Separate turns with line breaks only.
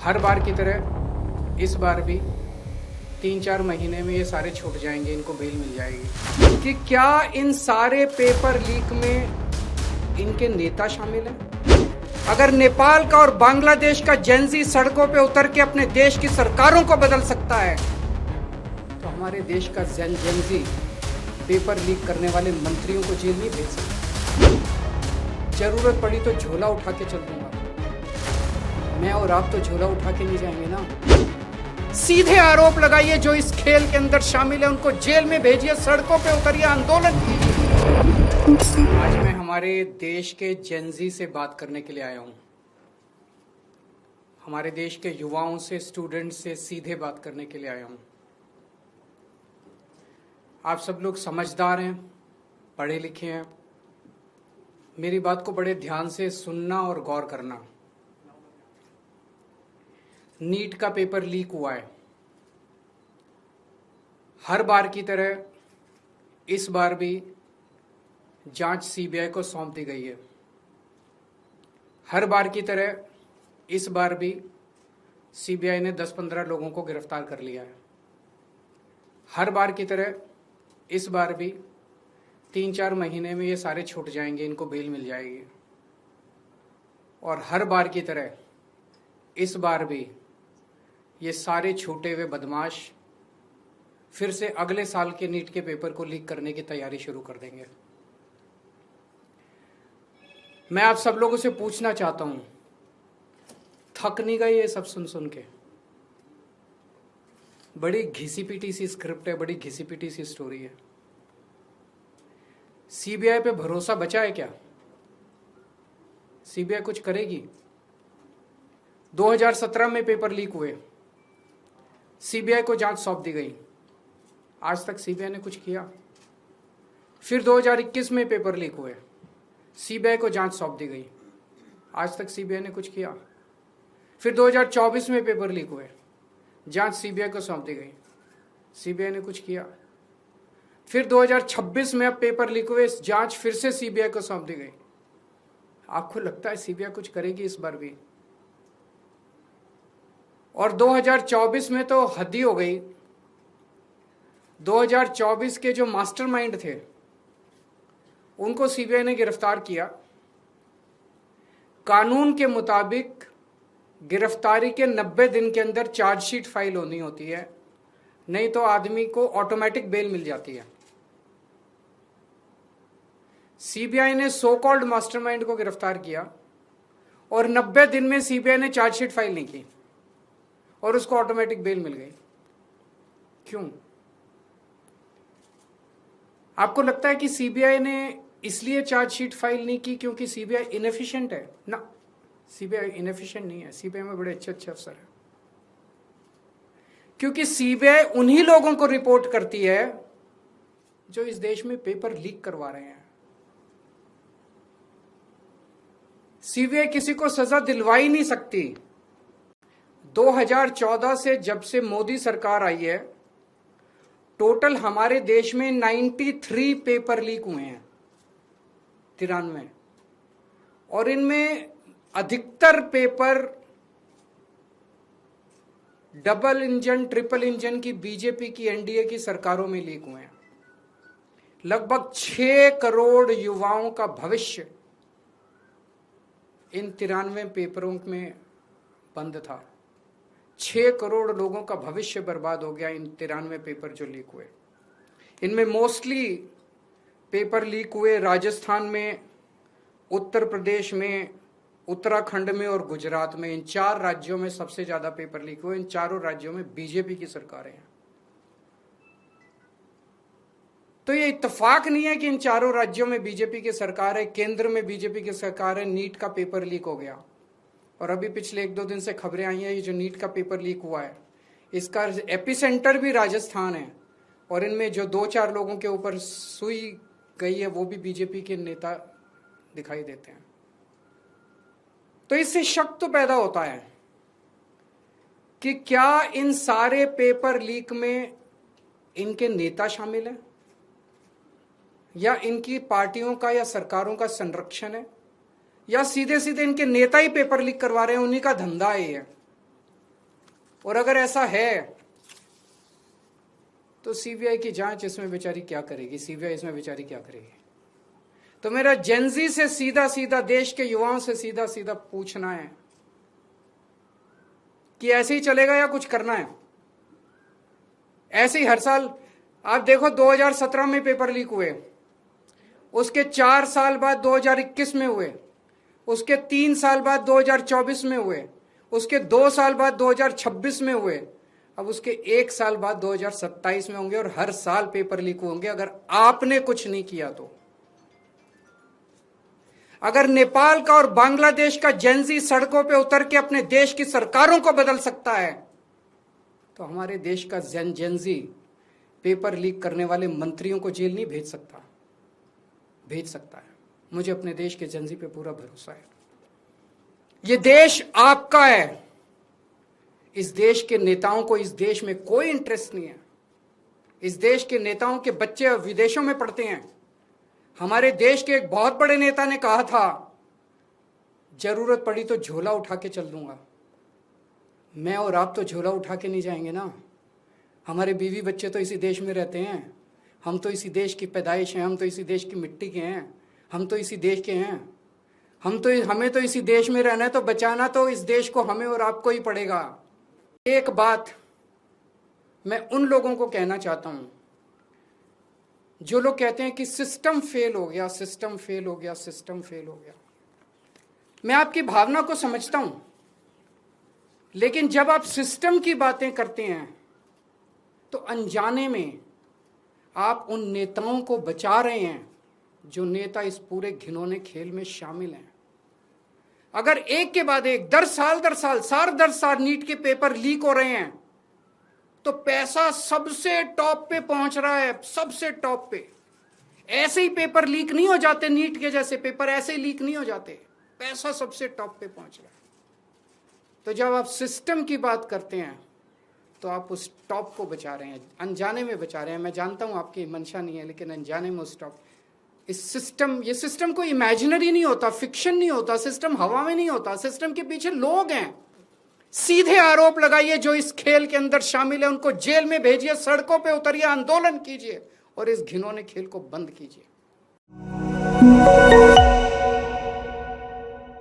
हर बार की तरह इस बार भी 3-4 महीने में ये सारे छूट जाएंगे, इनको बेल मिल जाएगी। कि क्या इन सारे पेपर लीक में इनके नेता शामिल हैं? अगर नेपाल का और बांग्लादेश का जेंजी सड़कों पे उतर के अपने देश की सरकारों को बदल सकता है, तो हमारे देश का जेंजी पेपर लीक करने वाले मंत्रियों को जेल नहीं भेज सकता। जरूरत पड़ी तो झोला उठा के चल दूंगा। मैं और आप तो झोला उठा के नहीं जाएंगे ना। सीधे आरोप लगाइए, जो इस खेल के अंदर शामिल है उनको जेल में भेजिए, सड़कों पे उतरिए, आंदोलन कीजिए। आज मैं हमारे देश के जेंजी से बात करने के लिए आया हूं। हमारे देश के युवाओं से, स्टूडेंट से सीधे बात करने के लिए आया हूं। आप सब लोग समझदार हैं, पढ़े लिखे हैं। मेरी बात को बड़े ध्यान से सुनना और गौर करना। नीट का पेपर लीक हुआ है। हर बार की तरह इस बार भी जांच सीबीआई को सौंप दी गई है। हर बार की तरह इस बार भी सीबीआई ने 10-15 लोगों को गिरफ्तार कर लिया है। हर बार की तरह इस बार भी 3-4 महीने में ये सारे छूट जाएंगे, इनको बेल मिल जाएगी। और हर बार की तरह इस बार भी ये सारे छूटे हुए बदमाश फिर से अगले साल के नीट के पेपर को लीक करने की तैयारी शुरू कर देंगे। मैं आप सब लोगों से पूछना चाहता हूं, थक नहीं गए ये सब सुन सुन के? बड़ी घिसी पिटी सी स्क्रिप्ट है, बड़ी घिसी पिटी सी स्टोरी है। सीबीआई पे भरोसा बचा है क्या? सीबीआई कुछ करेगी? 2017 में पेपर लीक हुए, सीबीआई को जांच सौंप दी गई, आज तक सीबीआई ने कुछ किया? फिर 2021 में पेपर लीक हुए, सीबीआई को जांच सौंप दी गई, आज तक सीबीआई ने कुछ किया? फिर 2024 में पेपर लीक हुए, जांच सीबीआई को सौंप दी गई, सीबीआई ने कुछ किया? फिर 2026 में अब पेपर लीक हुए, जांच फिर से सीबीआई को सौंप दी गई। आपको लगता है सीबीआई कुछ करेगी इस बार भी? और 2024 में तो हद ही हो गई। 2024 के जो मास्टरमाइंड थे उनको सीबीआई ने गिरफ्तार किया। कानून के मुताबिक गिरफ्तारी के 90 दिन के अंदर चार्जशीट फाइल होनी होती है, नहीं तो आदमी को ऑटोमेटिक बेल मिल जाती है। सीबीआई ने सो कॉल्ड मास्टरमाइंड को गिरफ्तार किया और 90 दिन में सीबीआई ने चार्जशीट फाइल नहीं की और उसको ऑटोमेटिक बेल मिल गई। क्यों? आपको लगता है कि सीबीआई ने इसलिए चार्जशीट फाइल नहीं की क्योंकि सीबीआई इनएफिशिएंट है? ना, सीबीआई इनएफिशिएंट नहीं है। सीबीआई में बड़े अच्छे अच्छे अफसर हैं। क्योंकि सीबीआई उन्हीं लोगों को रिपोर्ट करती है जो इस देश में पेपर लीक करवा रहे हैं। सीबीआई किसी को सजा दिलवा ही नहीं सकती। 2014 से जब से मोदी सरकार आई है, टोटल हमारे देश में 93 पेपर लीक हुए हैं, 93। और इनमें अधिकतर paper double engine, triple engine की बीजेपी की, एनडीए की सरकारों में लीक हुए हैं। लगभग 6 करोड़ युवाओं का भविष्य इन 93 पेपरों में बंद था। 6 करोड़ लोगों का भविष्य बर्बाद हो गया इन 93 पेपर जो लीक हुए। इनमें मोस्टली पेपर लीक हुए राजस्थान में, उत्तर प्रदेश में, उत्तराखंड में और गुजरात में। इन 4 राज्यों में सबसे ज्यादा पेपर लीक हुए। इन चारों राज्यों में बीजेपी की सरकारें हैं। तो ये इत्तेफाक नहीं है कि इन चारों राज्यों में बीजेपी की सरकार है, केंद्र में बीजेपी की सरकार है, नीट का पेपर लीक हो गया। और अभी पिछले 1-2 दिन से खबरें आई हैं, ये जो नीट का पेपर लीक हुआ है इसका एपिसेंटर भी राजस्थान है, और इनमें जो 2-4 लोगों के ऊपर सुई गई है वो भी बीजेपी के नेता दिखाई देते हैं। तो इससे शक तो पैदा होता है कि क्या इन सारे पेपर लीक में इनके नेता शामिल हैं, या इनकी पार्टियों का या सरकारों का संरक्षण है, या सीधे सीधे इनके नेता ही पेपर लीक करवा रहे हैं, उन्हीं का धंधा है ये। और अगर ऐसा है तो सीबीआई की जांच इसमें बेचारी क्या करेगी, सीबीआई इसमें बेचारी क्या करेगी? तो मेरा जेनजी से सीधा सीधा, देश के युवाओं से सीधा सीधा पूछना है कि ऐसे ही चलेगा या कुछ करना है? ऐसे ही हर साल आप देखो, 2017 में पेपर लीक हुए, उसके 4 साल बाद 2021 में हुए, उसके 3 साल बाद 2024 में हुए, उसके 2 साल बाद 2026 में हुए, अब उसके 1 साल बाद 2027 में होंगे, और हर साल पेपर लीक होंगे अगर आपने कुछ नहीं किया तो। अगर नेपाल का और बांग्लादेश का जेनजी सड़कों पे उतर के अपने देश की सरकारों को बदल सकता है, तो हमारे देश का जेनजी पेपर लीक करने वाले मंत्रियों को जेल नहीं भेज सकता? भेज सकता है। मुझे अपने देश के जेनजी पे पूरा भरोसा है। ये देश आपका है। इस देश के नेताओं को इस देश में कोई इंटरेस्ट नहीं है। इस देश के नेताओं के बच्चे विदेशों में पढ़ते हैं। हमारे देश के एक बहुत बड़े नेता ने कहा था, जरूरत पड़ी तो झोला उठा के चल दूंगा। मैं और आप तो झोला उठा के नहीं जाएंगे ना। हमारे बीवी बच्चे तो इसी देश में रहते हैं। हम तो इसी देश की पैदाइश हैं, हम तो इसी देश की मिट्टी के हैं, हम तो इसी देश के हैं। हमें तो इसी देश में रहना है, तो बचाना तो इस देश को हमें और आपको ही पड़ेगा। एक बात मैं उन लोगों को कहना चाहता हूं जो लोग कहते हैं कि सिस्टम फेल हो गया, सिस्टम फेल हो गया, सिस्टम फेल हो गया। मैं आपकी भावना को समझता हूं, लेकिन जब आप सिस्टम की बातें करते हैं तो अनजाने में आप उन नेताओं को बचा रहे हैं जो नेता इस पूरे घिनौने खेल में शामिल हैं। अगर एक के बाद एक, दर साल नीट के पेपर लीक हो रहे हैं, तो पैसा सबसे टॉप पे पहुंच रहा है, सबसे टॉप पे। ऐसे ही पेपर लीक नहीं हो जाते, नीट के जैसे पेपर ऐसे ही लीक नहीं हो जाते, पैसा सबसे टॉप पे पहुंच रहा है। तो जब आप सिस्टम की बात करते हैं तो आप उस टॉप को बचा रहे हैं, अनजाने में बचा रहे हैं। मैं जानता हूं आपकी मंशा नहीं है, लेकिन अनजाने में उस टॉप, ये सिस्टम कोई इमेजिनरी नहीं होता, फिक्शन नहीं होता, सिस्टम हवा में नहीं होता। सिस्टम के पीछे लोग हैं। सीधे आरोप लगाइए जो इस खेल के अंदर शामिल है, उनको जेल में भेजिए, सड़कों पे उतरिए, आंदोलन कीजिए और इस घिनौने खेल को बंद कीजिए।